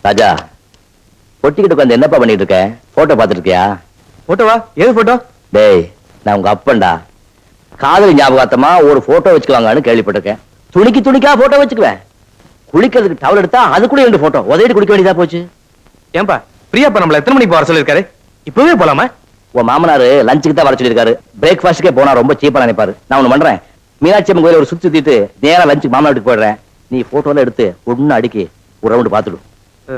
ராஜா, பொட்டிக்கிட்டு உட்காந்து என்னப்பா பண்ணிட்டு இருக்க? போட்டோ பாத்துட்டு இருக்கியா? போட்டோவா? ஏது போட்டோ? டேய், நான் உங்க அப்பன்டா. காதலி ஞாபகார்த்தமா ஒரு போட்டோ வச்சுக்குவாங்கன்னு கேள்விப்பட்டிருக்கேன். துணிக்கா போட்டோ வச்சுக்குவேன். குளிக்கிறதுக்கு டவல் எடுத்தா அது கூட 2 போட்டோ உதவிட்டு குளிக்க வேண்டியதா போச்சு. ஏன்பா பிரியாப்பா நம்மள எத்தனை மணிக்கு வர சொல்லிருக்காரு? இப்பவே போலாமா? உன் மாமனாரு லஞ்சுக்கு தான் வர சொல்லிருக்காரு. பிரேக்ஃபாஸ்ட்கே போனா ரொம்ப சீப்பா நினைப்பாரு. நான் ஒண்ணு பண்றேன், மீனாட்சி அம்மன் கோயில ஒரு சுத்திட்டு நேரா லஞ்சுக்கு மாமனா வீட்டுக்கு போயிடுறேன். நீ போட்டோல எடுத்து ஒண்ணு அடிக்கி ஒரு ரவுண்ட் பாத்துடு.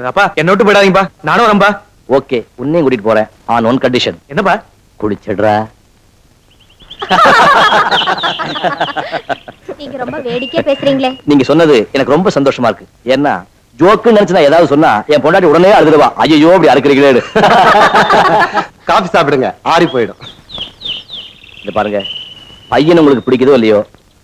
அப்பா என்ன விட்டு போயிடாதீங்கப்பா, நானும் வரேன்பா. ஓகே, உன்னையும் கூட்டிட்டு போறேன். On one condition. என்னப்பா? குளிச்சிடுறா. நீங்க ரொம்ப வேடிக்கையா பேசுறீங்களே. நீங்க சொன்னது எனக்கு ரொம்ப சந்தோஷமா இருக்கு. ஏன்னா ஜோக்கு நினைச்சு நான் ஏதாவது சொன்னா என் பொண்டாட்டி உடனே அழுதுடுவா. ஐயோ அப்படி அறுக்கிறீங்களே. காபி சாப்பிடுங்க, ஆறி போயிடும். இத பாருங்க, பையன் உங்களுக்கு பிடிக்குதோ இல்லையோ,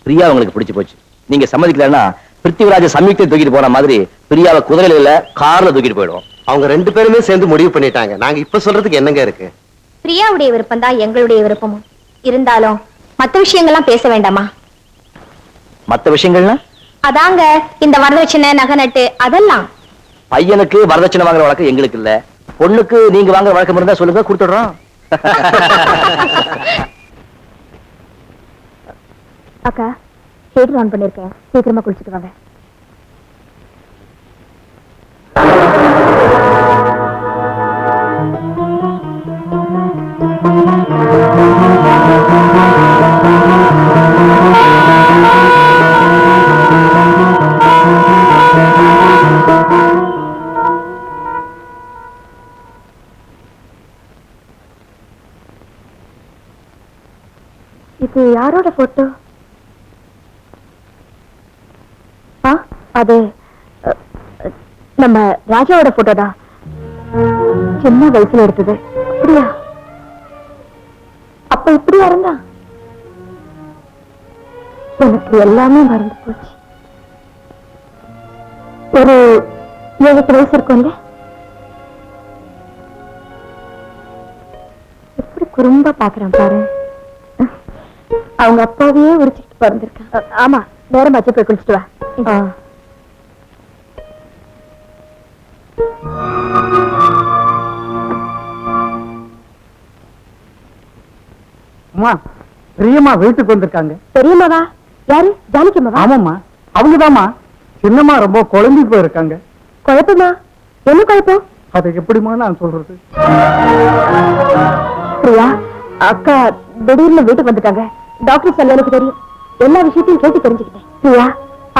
பிரியா உங்களுக்கு பிடிச்சு போச்சு. நீங்க சம்மதிக்கலன்னா பிருத்திவிராஜ சம்யுக்தை தூக்கிட்டு போன மாதிரி பிரியாவை குதிரையில இல்ல கார்ல தூக்கிட்டு போயிடுவோம். அவங்க 2 பேருமே சேர்ந்து முடிவு பண்ணிட்டாங்க. நாங்க இப்ப சொல்றதுக்கு என்னங்க இருக்கு? பிரியாவுடைய விருப்பம் தான் எங்களுடைய விருப்பமும். இருந்தாலும் மத்த விஷயங்கள்லாம் பேச வேண்டாமா? மத்த விஷயங்கள்னா? அதாங்க இந்த வரதட்சணை, நகை நட்டு அதெல்லாம். பையனுக்கு வரதட்சணை வாங்குற வழக்கம் எங்களுக்கு இல்ல. பொண்ணுக்கு நீங்க வாங்குற வழக்கம் இருந்தா சொல்லுங்க, கொடுத்துடுறோம். அக்கா, ஹீட்டர் ஆன் பண்ணிருக்கேன், சீக்கிரமா குளிச்சுட்டு வாங்க. இது யாரோட போட்டோ? அது நம்ம ராஜாவோட போட்டோ தான். சின்ன வயசுல எடுத்தது. அப்படியா? அப்ப இப்படியா இருந்தா? எனக்கு எல்லாமே மறந்து போச்சு. ஒரு 7 வயசு இருக்கும்ல. எப்படி குறும்பா பாக்குறான் பாரு. அவங்க அப்பாவையே உரிச்சுட்டு பிறந்திருக்கான். ஆமா, நேரம் ஆச்சு, போய் குளிச்சுட்டு வா. அம்மா, பிரியம்மா வீட்டுக்கு வந்திருக்காங்க. பெரியம்மாவா? யாரு? ஜானகியம்மாவா? ஆமாம்மா, அவங்கதாம்மா. சின்னம்மா ரொம்ப குழம்பி போயிருக்காங்க. குழப்பமா? என்ன குழப்பம்? அதை எப்படிமா நான் சொல்றது? பிரியா, அக்கா திடீர்னு வீட்டுக்கு வந்துட்டாங்க. டாக்டர் சொல்ல எனக்கு தெரியும். எல்லா விஷயத்தையும் கேட்டு தெரிஞ்சுக்கிட்டேன். பிரியா,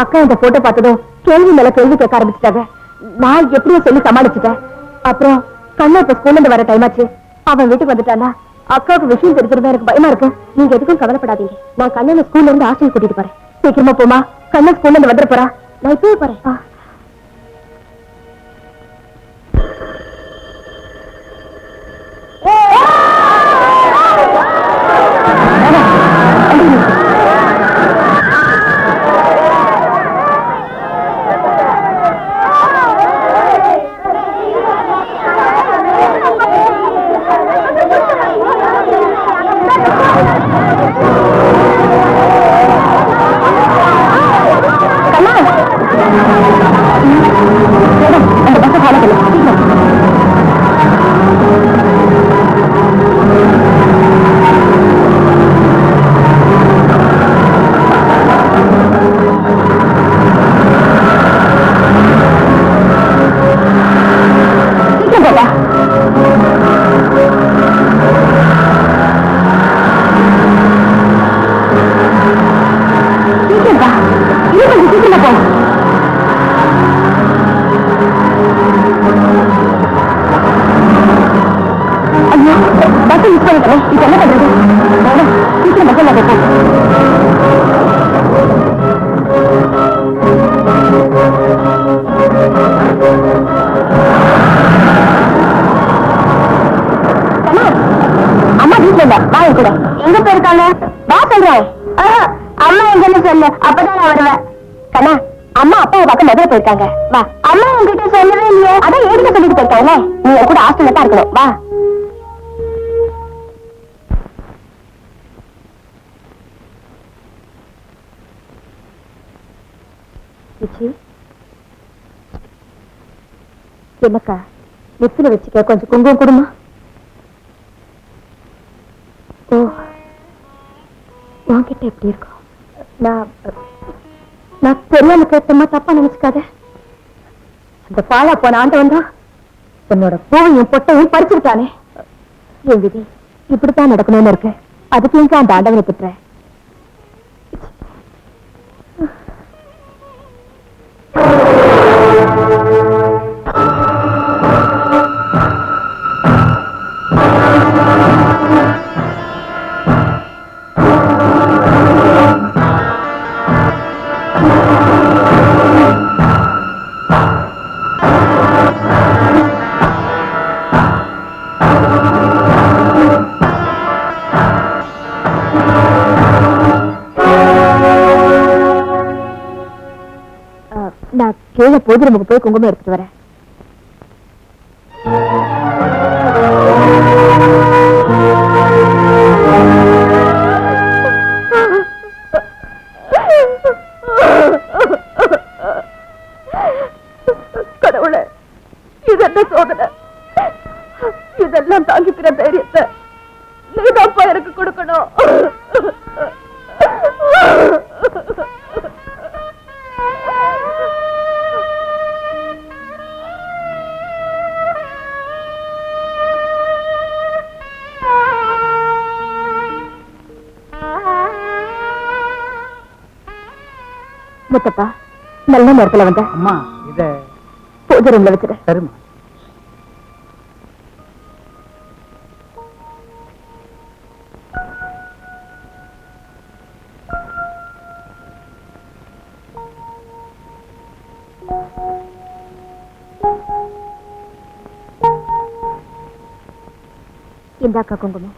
அக்கா இந்த போட்டோ பார்த்ததும் கேள்வி மேல கேள்வி கேட்க ஆரம்பிச்சுட்டாங்க. நான் எப்படியோ சொல்லி சமாளிச்சுட்டேன். அப்புறம் கண்ணா இப்ப ஸ்கூல்ல இருந்து வர டைம் ஆச்சு. அவன் வீட்டுக்கு வந்துட்டானா அக்காவுக்கு விஷயம் தெரிஞ்சிருந்தா எனக்கு பயமா இருக்கு. நீங்க எதுக்கும் கவலைப்படாதீங்க. நான் கண்ணனை ஸ்கூல்ல இருந்து ஹாஸ்டல் கூட்டிட்டு போறேன். சீக்கிரமா போமா, கண்ணன் ஸ்கூல்ல இருந்து வந்துட போறா. நான் இப்பவே போறேன். எங்க போயிருக்காங்க? வா சொல்றேன். அம்மா எங்கன்னு சொல்லு, அப்பதான் நான் வருவேன். கண்ணா, அம்மா அப்பாவை பார்க்க மதுரை போயிருக்காங்க. வா. அம்மா உங்ககிட்ட சொல்லவே இல்லையே. அதான் ஏடிக்க சொல்லிட்டு போயிருக்காங்க. நீ என் கூட ஹாஸ்டல்ல தான் இருக்கணும். வா. என்னக்கா நெத்தில வச்சுக்க கொஞ்சம் குங்குமம் கொடுமா. ஓ உன்கிட்ட எப்படி இருக்கும்? நான் தெரியாம கேட்டமா தப்பா நினைச்சுக்காத. அந்த பாலா போன ஆண்டவன் தான் உன்னோட பூவையும் பொட்டையும் பறிச்சுட்டானே. என் விதி இப்படித்தான் நடக்கணும்னு இருக்கு. அதுக்கு எங்க அந்த ஆண்டவனை திட்டுற? நான் கீழே போது நமக்கு போய் குங்குமம் எடுத்துட்டு வரேன். கடவுளே, இதெல்லாம் சோதனை. இதெல்லாம் தாங்கிக்கிற தைரியத்தை நீதான்ப்பா எனக்கு கொடுக்கணும். முத்தப்பா, நல்ல நேரத்துல வந்த. அம்மா இத பூஜை ரூம்ல வச்சுட்டு. சரிம்மா. இந்தாக்கா குங்குமம்.